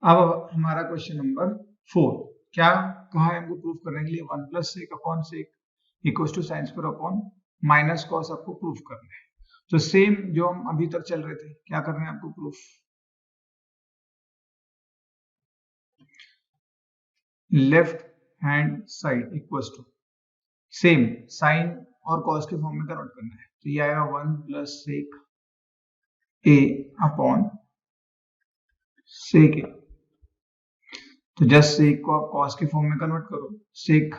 अब हमारा question number 4 क्या कहा है हमको प्रूफ करने के लिए 1 plus sec upon sec equal to sine square upon minus cos आपको प्रूफ करना है। तो सेम जो हम अभी तक चल रहे थे, क्या करना है आपको proof, left hand side equal to same sine और कॉस के फॉर्म में कन्वर्ट करना है। तो ये आएगा 1 प्लस सेक ए अपॉन सेक ए। तो जस्ट सेक को आप कॉस के फॉर्म में कन्वर्ट करो, सेक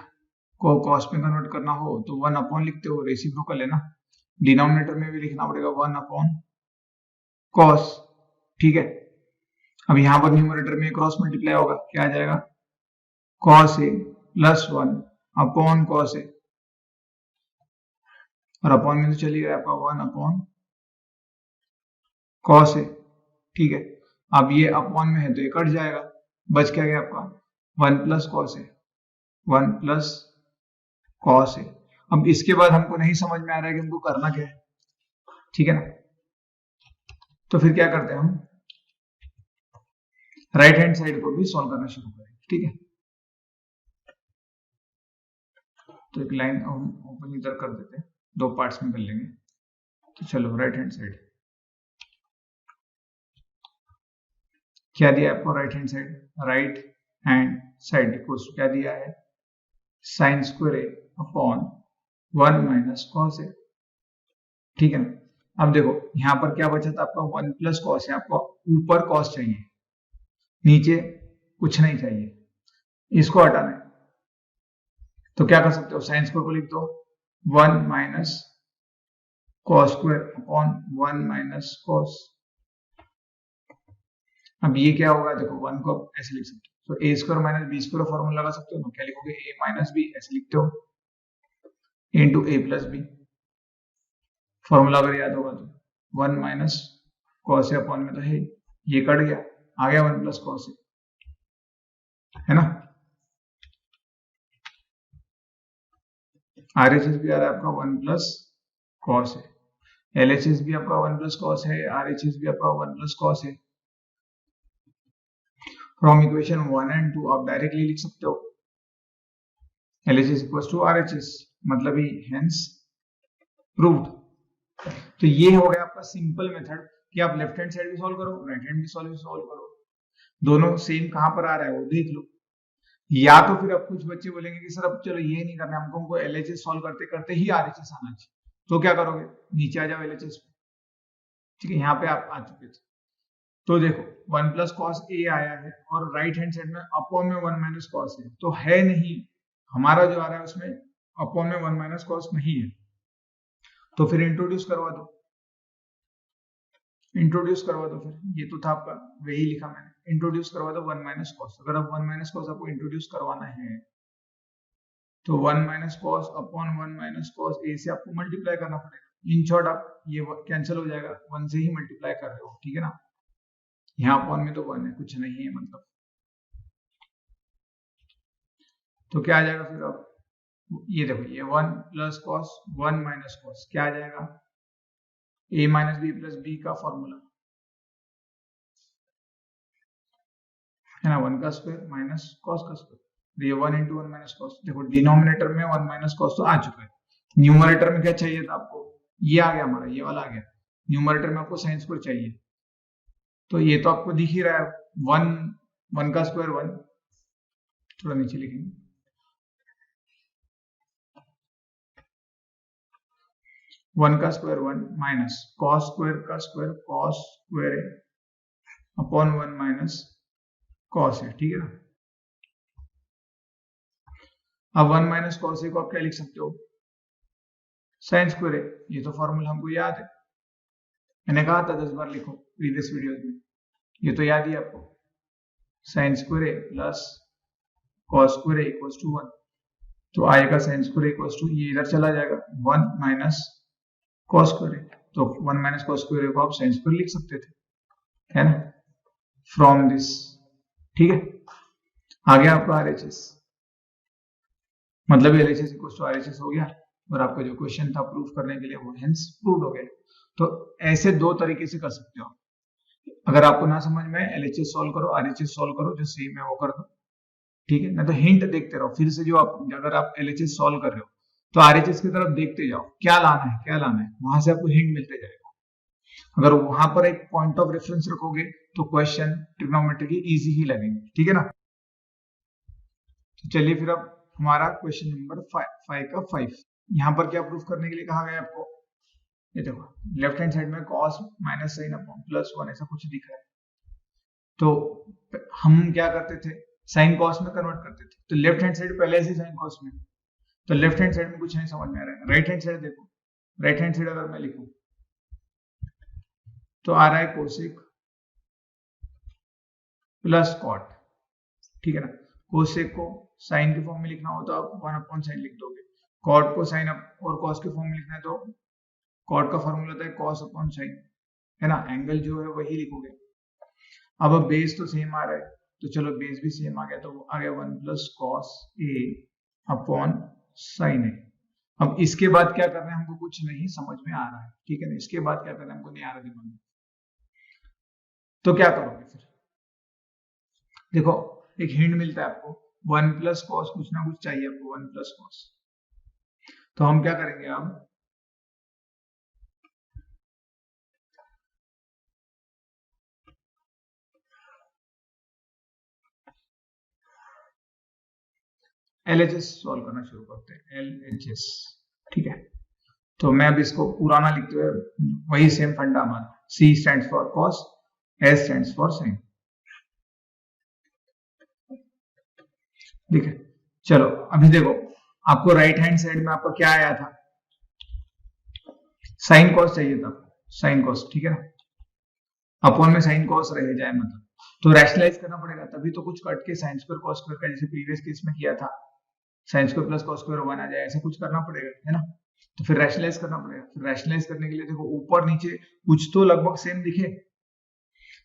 को कॉस में कन्वर्ट करना हो तो 1 अपॉन लिखते हो, रेसिप्रोकल है ना, डिनोमिनेटर में भी लिखना पड़ेगा 1 अपॉन कॉस। ठीक है, अब यहां पर न्यूमरेटर में क्रॉस मल्टीप्लाई होगा, क्या आ जाएगा cos A plus 1 upon cos A, और अपॉन में तो चल ही रहा है आपका 1 अपॉन कॉस ए। ठीक है, अब ये अपॉन में है तो ये कट जाएगा, बच क्या गया आपका 1 plus cos A, 1 plus cos A. अब इसके बाद हमको नहीं समझ में आ रहा है कि हमको करना क्या है, ठीक है ना, तो फिर क्या करते हैं हम राइट हैंड साइड को भी सॉल्व करना शुरू करें। ठीक है, तो एक लाइन हम ओपन इधर कर देते हैं, दो पार्ट्स में कर लेंगे। तो चलो राइट हैंड साइड क्या दिया है आपको, right hand side equals to क्या दिया है sine square A upon 1 minus cos A. ठीक है ना, अब देखो यहां पर क्या बचा था आपका 1 प्लस कॉस है, आपको ऊपर कॉस चाहिए नीचे कुछ नहीं चाहिए, इसको हटाना है। तो क्या कर सकते हो, साइन स्क्वायर को लिख दो 1 minus cos square upon 1 minus cos. अब ये क्या होगा, देखो 1 को ऐसे लिख सकते हो, तो A square minus B square formula लगा सकते हो ना, क्या लिखोगे ए माइनस बी ऐसे लिखते हो इंटू ए प्लस बी। फॉर्मूला अगर याद होगा तो 1 माइनस कॉस ए अपॉन में तो है, ये कट गया, आ गया 1 प्लस कॉस ए, है ना। RHS भी आ रहा है आपका 1 प्लस कॉस है, LHS भी आपका 1 प्लस कॉस है, RHS भी आपका 1 प्लस कॉस है। फ्रॉम इक्वेशन 1 एंड 2 आप डायरेक्टली लिख सकते हो LHS इक्वल्स टू RHS, मतलब ही हेंस प्रूव्ड। तो ये हो गया आपका सिंपल मेथड कि आप लेफ्ट हैंड साइड भी सॉल्व करो, राइट हैंड भी सॉल्व करो, दोनों सेम कहां पर आ रहा है वो देख लो। या तो फिर अब कुछ बच्चे बोलेंगे कि सर अब चलो ये नहीं करना, हमको LHS सॉल्व करते करते ही RHS आना चाहिए, तो क्या करोगे, नीचे आ जाओ LHS पे। ठीक है, यहाँ पे आप आ चुके थे, तो देखो 1 प्लस कॉस ए आया है और राइट हैंड साइड में अपॉन में 1 माइनस कॉस है, तो है नहीं, हमारा जो आ रहा है उसमें अपॉन में 1 माइनस कॉस नहीं है, तो फिर इंट्रोड्यूस करवा दो फिर, ये तो था आपका, वही लिखा मैंने, इंट्रोड्यूस करवा दो 1 माइनस कॉस। अगर आप 1 माइनस कॉस आपको इंट्रोड्यूस करवाना है तो 1 minus cos upon 1 minus cos A से आपको मल्टीप्लाई करना पड़ेगा। इन शॉर्ट आप ये कैंसिल हो जाएगा, 1 से ही मल्टीप्लाई कर रहे हो, ठीक है ना, यहाँ अपॉन में तो 1 है, कुछ नहीं है मतलब, तो क्या आ जाएगा फिर अब, ये देखो ये 1 प्लस कॉस 1 माइनस कॉस क्या आ जाएगा, a minus B plus B का फॉर्मूला है ना, 1 का स्क्वायर माइनस कॉस का स्क्वायर, ये 1 इंटू 1 माइनस कॉस। देखो डिनोमिनेटर में 1 माइनस कॉस तो आ चुका है, न्यूमरेटर में क्या चाहिए था आपको, ये आ गया हमारा, ये वाला आ गया, न्यूमरेटर में आपको साइन स्क्वायर चाहिए, तो ये तो आपको दिख ही रहा है 1 का स्क्वायर 1, थोड़ा नीचे लिखेंगे 1 का स्क्वायर 1 माइनस कॉस स्क्वायर का स्क्वायर कॉस स्क्वायर है अपॉन 1 माइनस कॉस है, ठीक है ना। अब 1 माइनस कॉस ए को आप क्या लिख सकते हो, साइन स्क्वायर है, ये तो फॉर्मूला हमको याद है, मैंने कहा था 10 बार लिखो प्रीवियस वीडियोस में, ये तो याद ही आपको, sine square A plus cos square A equals to 1, तो आएगा साइन स्क्वायर इक्वल्स टू, ये इधर चला जाएगा 1 माइनस कॉस स्क्वायर ए, तो 1 माइनस कॉस स्क्वायर ए को आप साइन स्क्वायर लिख सकते थे, है ना, फ्रॉम दिस। ठीक है, आ गया आपका RHS, मतलब LHS इक्वल्स टू RHS हो गया, और आपका जो क्वेश्चन था प्रूफ करने के लिए वो हेंस प्रूव्ड हो गया। तो ऐसे दो तरीके से कर सकते हो, अगर आपको ना समझ में एलएचएस सॉल्व करो, आरएचएस सॉल्व करो, जो सेम है वो कर दो, ठीक है ना। तो हिंट देखते रहो, फिर से जो आप अगर आप एलएचएस सॉल्व कर रहे हो तो आरएचएस की तरफ देखते जाओ, क्या लाना है क्या लाना है, वहां से आपको हिंट मिलते जाएगा। अगर वहां पर एक पॉइंट ऑफ रेफरेंस रखोगे तो क्वेश्चन ट्रिग्नोमेट्री की इजी ही लगेंगे, ठीक है ना। तो चलिए फिर अब हमारा क्वेश्चन नंबर 5 का 5, यहाँ पर क्या प्रूफ करने के लिए कहा गया आपको, ये देखो लेफ्ट हैंड साइड में cos minus sine upon plus 1 ऐसा कुछ दिख रहा है। तो हम क्या करते थे, साइन कॉस में कन्वर्ट करते थे, तो लेफ्ट हैंड साइड पहले से साइन कॉस में, तो लेफ्ट हैंड साइड में कुछ नहीं समझ में आ रहा है। राइट हैंड साइड देखो, राइट हैंड साइड अगर मैं लिखूं तो आ रहा है कोसेक प्लस कॉट, ठीक है ना। कोसेक को साइन के फॉर्म में लिखना हो तो आप 1 अपॉन साइन लिख दोगे, कॉट को साइन और कॉस के फॉर्म में लिखना है तो कॉट का फॉर्मूला होता है कॉस अपॉन साइन, है ना। एंगल जो है वही लिखोगे। अब बेस तो सेम आ रहा है, तो चलो बेस भी सेम आ गया, तो आ गया 1 plus cos A upon sine ए। अब इसके बाद क्या करना है हमको कुछ नहीं समझ में आ रहा है, ठीक है ना। इसके बाद क्या करना है हमको नहीं आ रहा दिमाग में, तो क्या करोगे फिर, देखो एक हिंट मिलता है आपको, 1 प्लस कॉस कुछ ना कुछ चाहिए आपको, 1 प्लस कॉस। तो हम क्या करेंगे अब, एलएचएस सॉल्व करना शुरू करते हैं, एलएचएस, ठीक है। तो मैं अब इसको पुराना लिखते हुए वही सेम फंडा हमारा, C stands for cos, S stands for sine, ठीक है। चलो अभी देखो आपको राइट हैंड साइड में आपका क्या आया था, साइन कॉस चाहिए था, साइन कॉस, ठीक है ना। अपॉन में साइन कॉस रह जाए मतलब, तो रैशनलाइज करना पड़ेगा, तभी तो कुछ कट के साइन स्क्वायर कॉस स्क्वायर का जैसे प्रीवियस केस में किया था, sign square plus cos square 1 आ जाए, ऐसा कुछ करना पड़ेगा, है ना। तो फिर रैशनलाइज करना पड़ेगा, फिर रैशनलाइज करने के लिए देखो ऊपर नीचे कुछ तो लगभग सेम दिखे,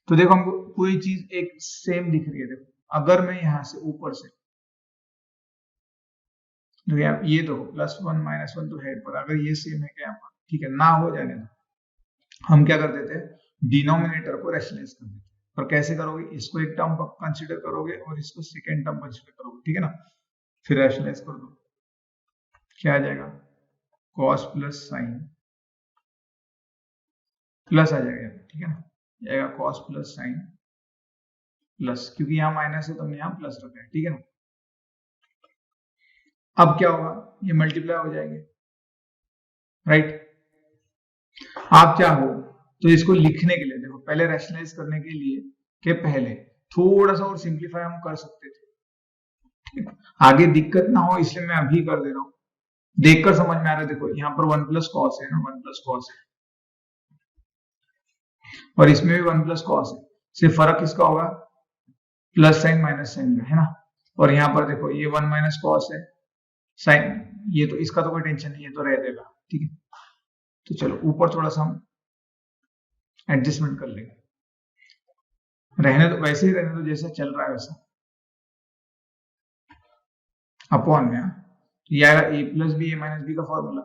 तो देखो हमको कोई चीज एक सेम दिख रही है। देखो अगर मैं यहां से ऊपर से, ये तो +1 -1 तो है, पर अगर ये सेम है क्या, ठीक है ना, हो जाने दो। हम क्या कर देते हैं, डिनोमिनेटर को रैशनलाइज कर देते हैं। पर कैसे करोगे, इसको एक टर्म कंसीडर करोगे और इसको सेकेंड टर्म कंसीडर करोगे, ठीक है ना। फिर रैशनलाइज कर दो, क्या आ जाएगा, कॉस प्लस साइन प्लस आ जाएगा, ठीक है ना, जाएगा कॉस प्लस साइन प्लस, क्योंकि यहाँ माइनस है तो हमने यहाँ प्लस रखा है, ठीक है ना। अब क्या होगा, ये मल्टीप्लाई हो जाएंगे, राइट। आप चाहो तो इसको लिखने के लिए, देखो पहले रैशनलाइज करने के लिए के पहले थोड़ा सा और सिंप्लीफाई हम कर सकते थे, ठीक है? आगे दिक्कत ना हो इसलिए मैं अभी कर दे रहा हूँ, देखकर समझ में आ रहा है। देखो यहाँ पर 1 प्लस कॉस है ना, 1 प्लस कॉस है, और इसमें भी 1 प्लस कॉस है, सिर्फ फर्क किसका होगा, प्लस साइन माइनस साइन का, है ना। और यहाँ पर देखो ये 1 माइनस कॉस है, साइन, ये तो इसका तो कोई टेंशन नहीं है, तो रह देगा, ठीक है। तो चलो ऊपर थोड़ा सा हम एडजस्टमेंट कर लेंगे, रहने तो वैसे ही रहने तो जैसा चल रहा है वैसा, अपॉन में ये आएगा ए plus B A minus B का फॉर्मूला,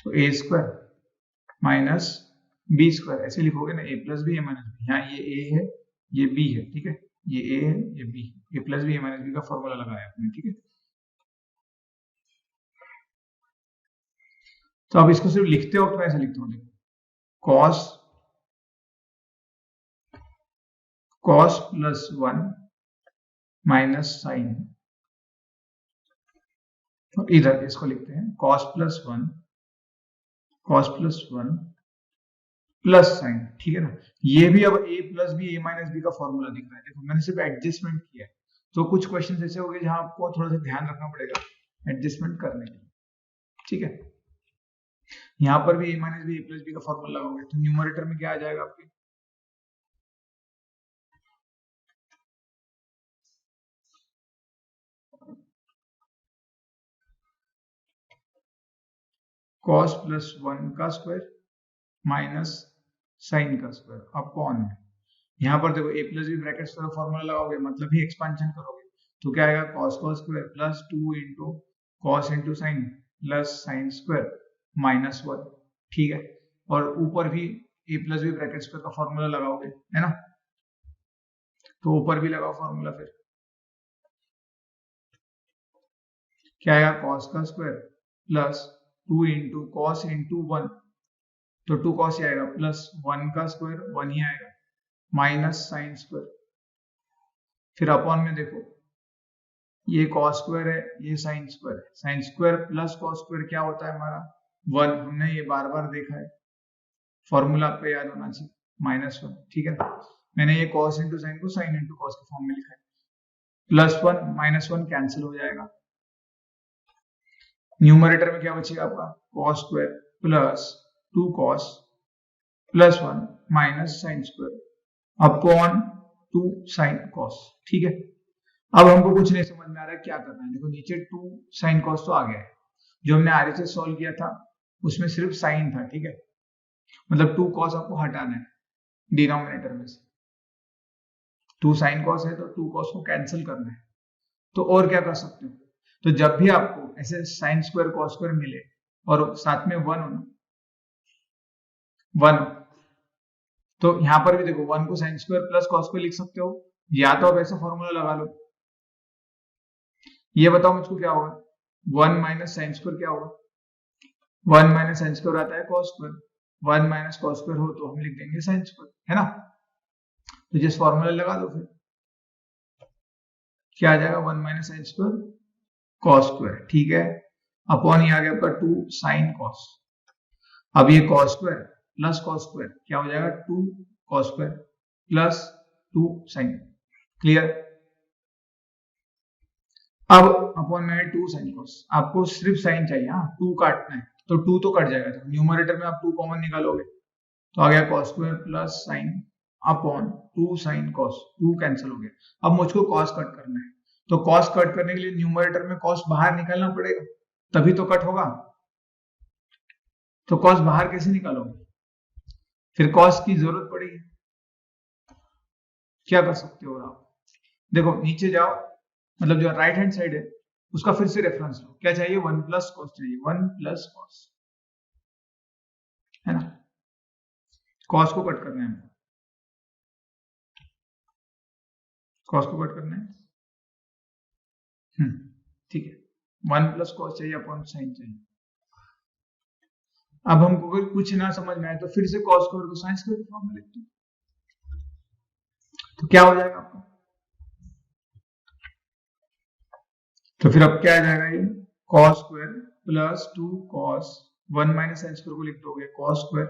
तो A square minus B square ऐसे लिखोगे ना, ए plus B A minus B, यहाँ ये ए है ये बी है, ठीक है, ये ए है ये B, A plus B A minus B का फॉर्मूला लगाया आपने, ठीक है। तो अब इसको सिर्फ लिखते वक्त मैं ऐसे लिखता हूँ, cos cos plus 1 minus sine, और इधर इसको लिखते हैं कॉस प्लस 1 प्लस साइन, ठीक है ना। ये भी अब a plus B A minus B का फॉर्मूला दिख रहा है, देखो मैंने सिर्फ एडजस्टमेंट किया है। तो कुछ क्वेश्चन ऐसे हो गए जहां आपको थोड़ा सा ध्यान रखना पड़ेगा एडजस्टमेंट करने के लिए, ठीक है। यहाँ पर भी a minus B A plus B का फॉर्मूला लगाओगे तो न्यूमरेटर में क्या आ जाएगा आपके, कॉस प्लस 1 का स्क्वायर माइनस साइन का स्क्वायर अपॉन में, यहाँ पर देखो a प्लस बी ब्रैकेट का फॉर्मूला लगाओगे मतलब ही एक्सपांशन करोगे, तो क्या आएगा cos square plus 2 into cos into sine plus sine square minus 1, ठीक है। और ऊपर भी ए प्लस बी ब्रैकेट स्क्वायर का फॉर्मूला लगाओगे, है ना। तो ऊपर भी लगाओ फॉर्मूला, फिर क्या आएगा, कॉस का square plus 2 into cos into 1, तो 2 कॉस ही आएगा, प्लस 1 का स्क्वायर 1 ही आएगा, माइनस साइन स्क्वायर, फिर अपॉन में देखो ये कॉस स्क्वायर है, ये साइन स्क्वायर है, sine square plus cos square क्या होता है हमारा 1, हमने ये बार बार देखा है, फॉर्मूला आपको याद होना चाहिए, -1, ठीक है। मैंने ये कॉस इंटू साइन को साइन इंटू कॉस के फॉर्म में लिखा है, +1 -1 कैंसिल हो जाएगा, न्यूमरेटर में क्या बचेगा आपका, cos square plus 2 cos plus 1 minus sign square upon 2 sine cos, ठीक है। अब हमको कुछ नहीं समझ में आ रहा है क्या करना है, देखो नीचे 2 साइन कॉस तो आ गया है, जो हमने आरएचएस सॉल्व किया था उसमें सिर्फ साइन था, ठीक है, मतलब 2 कॉस आपको हटाना है डिनोमिनेटर में से, 2 साइन कॉस है तो 2 कॉस को कैंसिल करना है, तो और क्या कर सकते हो, तो जब भी आपको ऐसे साइन स्क्वायर कॉस स्क्वायर मिले और साथ में 1 हो ना, 1, तो यहां पर भी देखो 1 को sign square plus cos square लिख सकते हो, या तो आप ऐसा फॉर्मूला लगा लो, ये बताओ मुझको क्या होगा, 1 माइनस साइन स्क्वायर क्या होगा, 1 माइनस साइन स्क्वायर आता है cos square, 1 minus cos square हो तो हम लिख देंगे साइन स्क्वायर, है ना। तो जिस फॉर्मूला लगा दो, फिर क्या आ जाएगा, 1 minus sine square cos square, ठीक है, अपॉन ये आ गया आपका 2 साइन कॉस, अब ये cos square plus cos square क्या हो जाएगा, 2 cos square plus 2 sine, clear. अब अपॉन में 2 साइन कॉस, आपको सिर्फ साइन चाहिए, हाँ 2 काटना है तो 2 तो कट जाएगा, तो न्यूमरेटर में आप 2 कॉमन निकालोगे तो आ गया cos square plus sine upon 2 sine cos, 2 cancel हो गया। अब मुझको कॉस कट करना है, तो कॉस कट करने के लिए न्यूमरेटर में कॉस बाहर निकालना पड़ेगा, तभी तो कट होगा, तो कॉस बाहर कैसे निकालोगे, फिर कॉस की जरूरत पड़ेगी, क्या कर सकते हो आप, देखो नीचे जाओ, मतलब जो राइट हैंड साइड है उसका फिर से रेफरेंस लो, क्या चाहिए, 1 प्लस कॉस चाहिए, 1 प्लस कॉस, है ना, कॉस को कट करना है, कॉस को कट करना है, ठीक है, 1 प्लस कॉस चाहिए अपॉन साइन चाहिए। अब हमको अगर कुछ ना समझ में आए तो फिर से कॉस स्क्वायर को साइन स्क्वायर के फॉर्म में लिखते हैं, तो क्या हो जाएगा आपका, तो फिर अब क्या आ जाएगा, ये cos square plus 2 cos 1 minus sine square को लिख दोगे cos square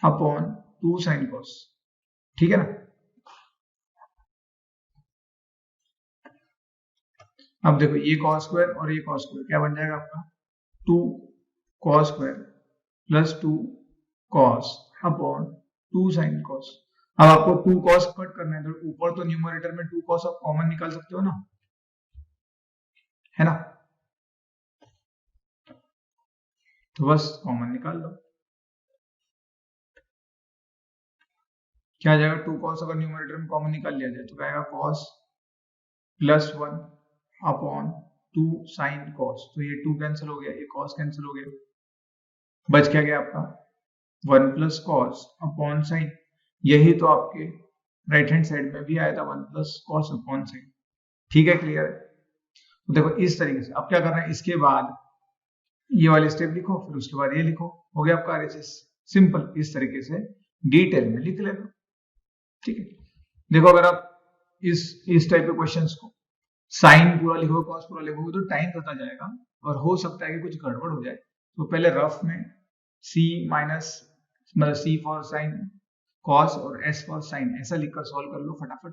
upon 2 sine cos, ठीक है ना। अब देखो ये कॉस स्क्वायर और ये कॉस स्क्वायर क्या बन जाएगा आपका, 2 cos square plus 2 cos upon 2 sign cos. अब आपको 2 कॉस कट करना है, तो ऊपर तो न्यूमरेटर में 2 कॉस आप कॉमन निकाल सकते हो ना, है ना, तो बस कॉमन निकाल लो, क्या आ जाएगा, 2 कॉस अगर न्यूमरेटर में कॉमन निकाल लिया जाए तो क्या आएगा, cos plus 1 upon 2 sine cos, तो ये 2 कैंसिल हो गया, ये कॉस कैंसिल हो गया, बच क्या गया आपका 1 प्लस कॉस अपॉन साइन, यही तो आपके राइट हैंड साइड में भी आया था 1 प्लस कॉस अपॉन साइन, ठीक है, क्लियर है। तो देखो इस तरीके से अब क्या करना है, इसके बाद ये वाले स्टेप लिखो, फिर उसके बाद ये लिखो, हो गया आपका आरएचएस, सिंपल, इस तरीके से डिटेल में लिख लेना, ठीक है। देखो अगर आप इस टाइप के क्वेश्चंस को साइन पूरा लिखो कॉस पूरा लिखोगे तो टाइम पता जाएगा और हो सकता है कि कुछ गड़बड़ हो जाए, तो पहले रफ में सी माइनस मतलब सी फॉर साइन कॉस और एस फॉर साइन ऐसा लिखकर सॉल्व कर लो फटाफट,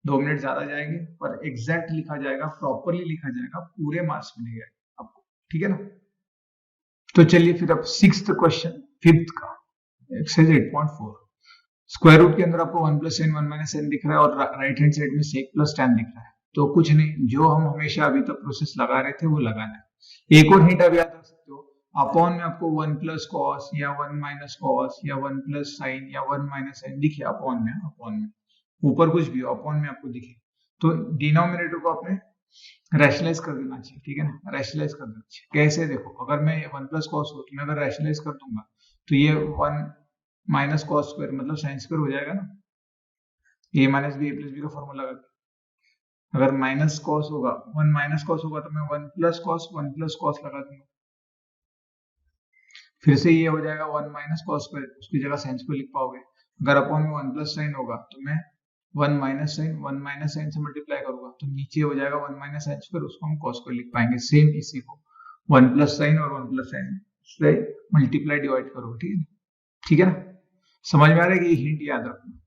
2 मिनट ज्यादा जाएंगे पर एग्जैक्ट लिखा जाएगा, प्रॉपरली लिखा जाएगा, पूरे मार्क्स मिलेंगे आपको, ठीक है ना। तो चलिए फिर अब 6th क्वेश्चन 5th का एक्सरसाइज 8.4, स्क्वायर रूट के अंदर आपको 1 प्लस n 1 माइनस n दिख रहा है और राइट हैंड साइड में sec प्लस tan दिख रहा है, तो कुछ नहीं, जो हम हमेशा अभी तक प्रोसेस लगा रहे थे वो लगाना है। एक और हिंट अब याद रख सकते हो, अपॉन में आपको 1 प्लस कॉस या 1 माइनस कॉस या 1 प्लस साइन या 1 माइनस साइन दिखे अपॉन में ऊपर कुछ भी हो अपॉन में आपको दिखे, तो डिनोमिनेटर को आपने रैशनलाइज कर देना चाहिए, ठीक है ना, रैशनलाइज कर देना चाहिए। कैसे, देखो अगर मैं 1 प्लस कॉस हो तो मैं अगर रैशनलाइज कर दूंगा तो ये 1 माइनस कॉस स्क्वायर मतलब साइन स्क्वायर हो जाएगा ना, ए minus B A plus B का फॉर्मूला लगा के। अगर माइनस कॉस होगा, वन माइनस कॉस होगा तो मैं वन प्लस कॉस लगा दूंगा, फिर से ये हो जाएगा वन माइनस कॉस स्क्वायर, उसकी जगह साइन स्क्वायर लिख पाओगे। अगर अपॉन में वन प्लस साइन होगा तो मैं वन माइनस साइन से मल्टीप्लाई करूंगा तो नीचे हो जाएगा वन माइनस साइन स्क्वायर, उसको हम कॉस स्क्वायर लिख पाएंगे। सेम इसी को वन प्लस साइन और वन प्लस साइन से मल्टीप्लाई डिवाइड करोगे, ठीक है, ठीक है ना, समझ में आ रहा है कि ये हिंट याद रखना।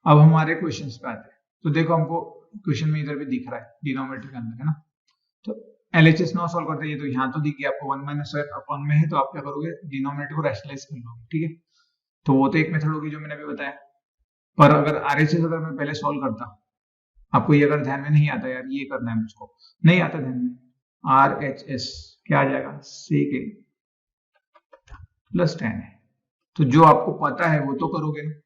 अब हमारे क्वेश्चंस पे आते हैं, तो देखो हमको क्वेश्चन में इधर भी दिख रहा है डिनोमिनेटर के अंदर, है ना, तो LHS नॉट सॉल्व करते हैं, तो यहाँ तो दिख गया आपको वन माइनस अपॉन में है, तो आप क्या करोगे, डिनोमिनेटर को रैशनलाइज कर लोगे, ठीक है, तो वो तो एक मेथड होगी जो मैंने अभी बताया। पर अगर RHS अगर मैं पहले सॉल्व करता, आपको ये अगर ध्यान में नहीं आता यार ये करना है मुझको, नहीं आता ध्यान में, RHS क्या आ जाएगा, सेक प्लस टेन है, तो जो आपको पता है वो तो करोगे ना।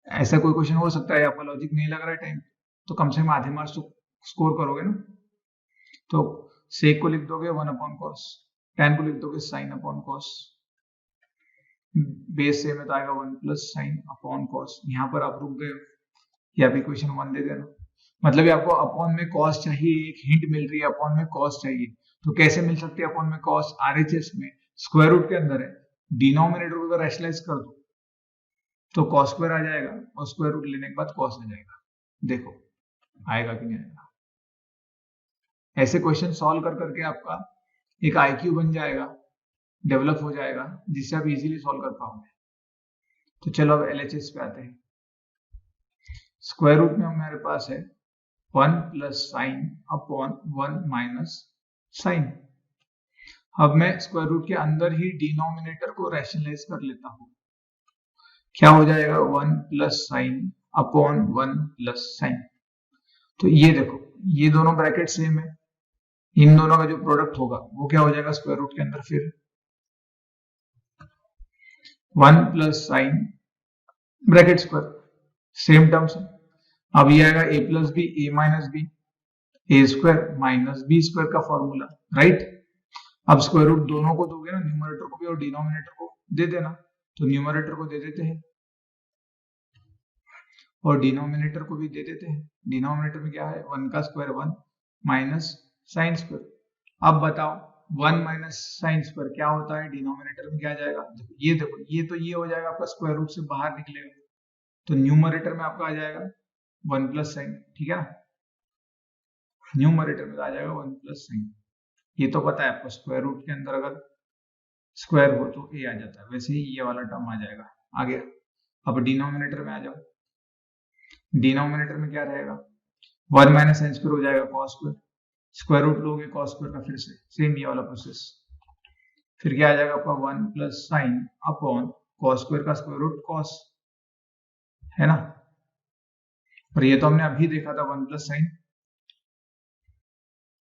ऐसा कोई क्वेश्चन हो सकता है आपका लॉजिक नहीं लग रहा है टाइम, तो कम से कम आधे मार्क्स तो स्कोर करोगे ना। तो सेक को लिख दोगे वन अपॉन कॉस, टेन को लिख दोगे साइन अपॉन कॉस, बेस से में तो आएगा one plus sine upon cos. यहाँ पर आप रुक गए, या भी क्वेश्चन वन दे देना, मतलब ये आपको अपॉन में कॉस चाहिए, एक हिंट मिल रही है अपॉन में कॉस चाहिए, तो कैसे मिल सकती है अपॉन में कॉस, RHS में स्क्वायर रूट के अंदर है, डिनोमिनेटर को अगर रैशनलाइज कर दो तो कॉस स्क्वायर आ जाएगा, और स्क्वायर रूट लेने के बाद कॉस आ जाएगा। देखो आएगा कि नहीं आएगा। ऐसे क्वेश्चन सॉल्व कर करके आपका एक IQ बन जाएगा, डेवलप हो जाएगा, जिससे आप इजीली सॉल्व कर पाओगे। तो चलो अब LHS पे आते हैं। स्क्वायर रूट में हमारे पास है one plus sine upon one minus sine. अब मैं स्क्वायर रूट के अंदर ही डिनोमिनेटर को रैशनलाइज कर लेता हूं, क्या हो जाएगा, one plus sine upon one plus sign. तो ये देखो ये दोनों ब्रैकेट सेम है, इन दोनों का जो प्रोडक्ट होगा वो क्या हो जाएगा स्क्वायर रूट के अंदर, फिर one plus sine bracket square, same terms है। अब ये आएगा a plus B A minus B, A square minus B square का फॉर्मूला, राइट। अब स्क्वायर रूट दोनों को दोगे ना, न्यूमरेटर को भी और डिनोमिनेटर को दे देना, तो न्यूमरेटर को दे देते हैं और डिनोमिनेटर को भी दे देते हैं। डिनोमिनेटर में क्या है, वन का square one minus sine square. अब बताओ वन माइनस साइन स्क्वायर क्या होता है, डिनोमिनेटर में क्या आ जाएगा, देखो ये तो ये हो जाएगा आपका स्क्वायर रूट से बाहर निकलेगा, तो न्यूमरेटर में आपका आ जाएगा वन प्लस साइन, ठीक है ना, न्यूमरेटर में आ जाएगा वन प्लस साइन। ये तो पता है आपको स्क्वायर रूट के अंदर अगर स्क्वायर हो तो a आ जाता है, वैसे ही ये वाला टर्म आ जाएगा। आ गया। अब डिनोमिनेटर में आ जाओ, डिनोमिनेटर में क्या रहेगा, वन माइनस साइन स्क्वायर हो जाएगा कॉस स्क्वायर, स्क्वायर रूट लोगे कॉस स्क्वायर का, फिर से सेम ये वाला प्रोसेस, फिर क्या आ जाएगा आपका one plus sine upon cos square का स्क्वायर रूट कॉस, है ना। और ये तो हमने अभी देखा था one plus sine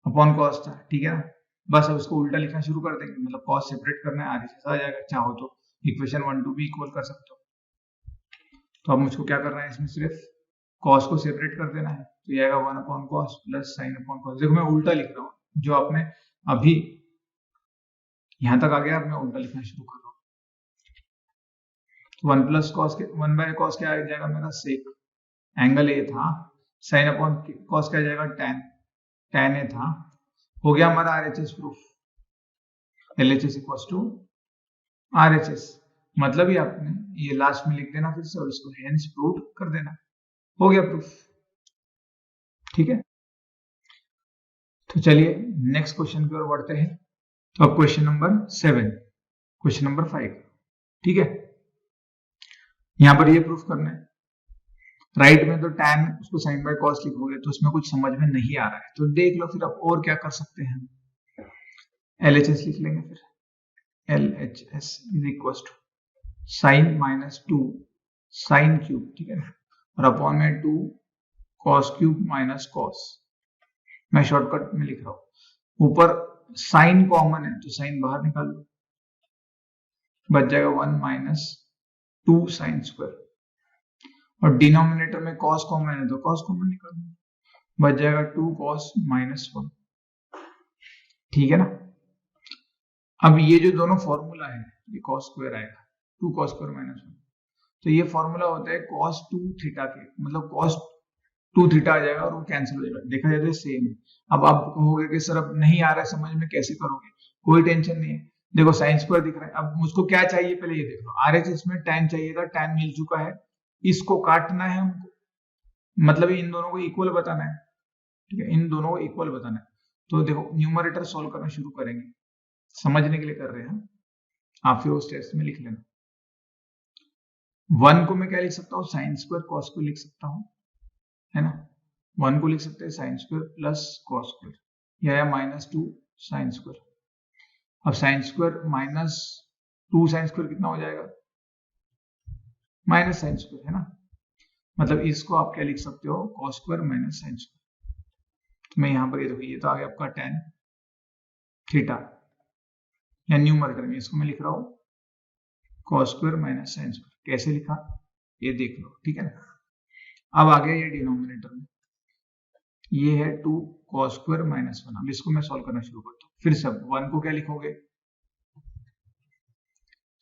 upon cos था, ठीक है ना। बस अब उसको उल्टा लिखना शुरू कर देंगे, मतलब कॉस सेपरेट करना है, RHS आ जाएगा। चाहो तो इक्वेशन 1 2 भी इक्वल कर सकते हो। तो अब मुझको क्या करना है, इसमें सिर्फ कॉस को सेपरेट कर देना है, तो ये आएगा one upon cos plus sine upon cos. देखो मैं उल्टा लिख रहा हूँ, जो आपने अभी यहां तक आ गया, अब मैं उल्टा लिखना शुरू कर रहा हूँ। वन प्लस कॉस के वन बाय कॉस क्या आ जाएगा मेरा, सेक, एंगल ए था, साइन अपॉन कॉस क्या आ जाएगा, टेन, टेन ए था, हो गया हमारा RHS proof, LHS equals to RHS। मतलब ही आपने ये लास्ट में लिख देना फिर से, और इसको हेंस प्रूव कर देना, हो गया प्रूफ, ठीक है। तो चलिए नेक्स्ट क्वेश्चन की ओर बढ़ते हैं। तो अब क्वेश्चन नंबर 7, क्वेश्चन नंबर 5, ठीक है। यहां पर ये प्रूफ करना है, राइट में तो tan उसको sin बाय cos लिखोगे तो उसमें कुछ समझ में नहीं आ रहा है, तो देख लो फिर अब और क्या कर सकते हैं, LHS लिख लेंगे फिर, LHS is equal to sine minus two sine cube, ठीक है ना, और अपॉन में 2 cos क्यूब माइनस cos। मैं शॉर्टकट में लिख रहा हूं, ऊपर साइन कॉमन है तो साइन बाहर निकाल लो, बच जाएगा 1 माइनस 2 साइन स्क्वायर, और डिनोमिनेटर में cos कॉमन है तो cos कॉमन निकाल लो, बच जाएगा 2 cos माइनस 1। ठीक है ना। अब ये जो दोनों फॉर्मूला है, ये कॉस स्क्वायर आएगा 2 cos स्क्वायर माइनस 1, तो ये फॉर्मूला होता है cos 2 थीटा के, मतलब cos 2 थीटा आ जाएगा और वो कैंसिल हो जाएगा, देखा जाए तो सेम है। अब आप कहोगे कि सर अब नहीं आ रहा है समझ में, कैसे करोगे, कोई टेंशन नहीं है। देखो साइन स्क्वायर दिख रहा है, अब मुझको क्या चाहिए पहले ये देख लो, RHS में tan चाहिए था, tan मिल चुका है, इसको काटना है हमको, मतलब इन दोनों को इक्वल बताना है, ठीक है, इन दोनों को इक्वल बताना है। तो देखो न्यूमरेटर सॉल्व करना शुरू करेंगे, समझने के लिए कर रहे हैं, आप फिर उस टेस्ट में लिख लेना। 1 को मैं क्या लिख सकता हूँ, साइन स्क्वायर कॉस को लिख सकता हूँ, है ना। 1 को लिख सकते हैं sign square plus cos square, या -2 साइन स्क्वायर। अब साइन स्क्वायर -2 साइन स्क्वायर कितना हो जाएगा, माइनस साइन स्क्वायर, है ना। मतलब इसको आप क्या लिख सकते हो, cos square minus sine square. तो मैं यहाँ पर ये देखो, ये तो आ गया आपका tan थीटा, या न्यूमरेटर में इसको मैं लिख रहा हूँ cos square minus sine square. कैसे लिखा ये देख लो, ठीक है ना। अब आ गया ये डिनोमिनेटर में, ये है 2 cos स्क्वायर माइनस 1। अब इसको मैं सॉल्व करना शुरू करता हूँ, फिर से 1 को क्या लिखोगे,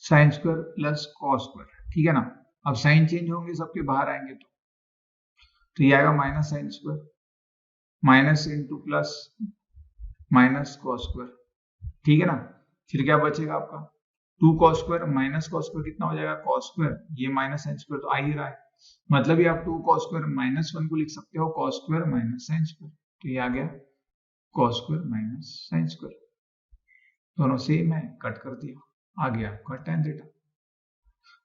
sign square plus cos square, ठीक है ना। अब साइन चेंज होंगे, सबके बाहर आएंगे तो ये आएगा minus sine square, minus into plus minus cos square, ठीक है ना। फिर क्या बचेगा आपका, 2 cos square minus cos square कितना हो जाएगा, कॉस स्क्वायर, ये माइनस साइन स्क्वायर तो आ ही रहा है, मतलब ये आप 2 cos स्क्वायर माइनस 1 को लिख सकते हो cos square minus sine square, तो ये आ गया cos square minus sine square, दोनों सेम है, कट कर दिया, आ गया आपका tan थीटा।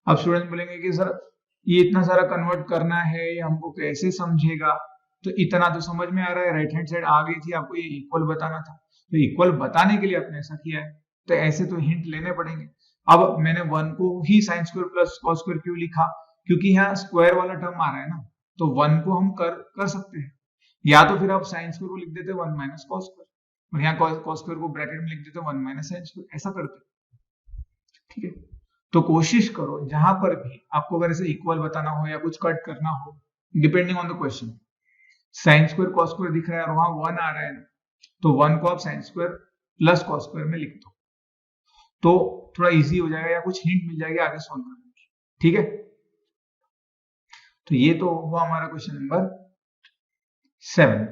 अब स्टूडेंट बोलेंगे कि सर ये इतना सारा कन्वर्ट करना है, ये हमको कैसे समझेगा, तो इतना तो समझ में आ रहा है, राइट हैंड साइड आ गई थी, आपको ये इक्वल बताना था, तो इक्वल बताने के लिए आपने ऐसा किया है, तो ऐसे तो हिंट लेने पड़ेंगे। अब मैंने 1 को ही sine square plus cos square क्यों लिखा, क्योंकि यहाँ स्क्वायर वाला टर्म आ रहा है ना, तो 1 को हम कर सकते हैं, या तो फिर आप साइन स्क्वायर को लिख देते 1 माइनस कॉस स्क्वायर, और यहाँ कॉस स्क्वायर को ब्रैकेट में लिख देते 1 माइनस साइन स्क्वायर, ऐसा करते, ठीक है। तो कोशिश करो जहां पर भी आपको अगर ऐसे इक्वल बताना हो या कुछ कट करना हो, depending on the question, sine square cos square दिख रहा है और वहां 1 आ रहा है ना, तो 1 को आप sign square plus cos square में लिख दो, तो थोड़ा इजी हो जाएगा, या कुछ हिंट मिल जाएगी आगे सॉल्व करने की, ठीक है। तो ये तो हुआ हमारा क्वेश्चन नंबर 7।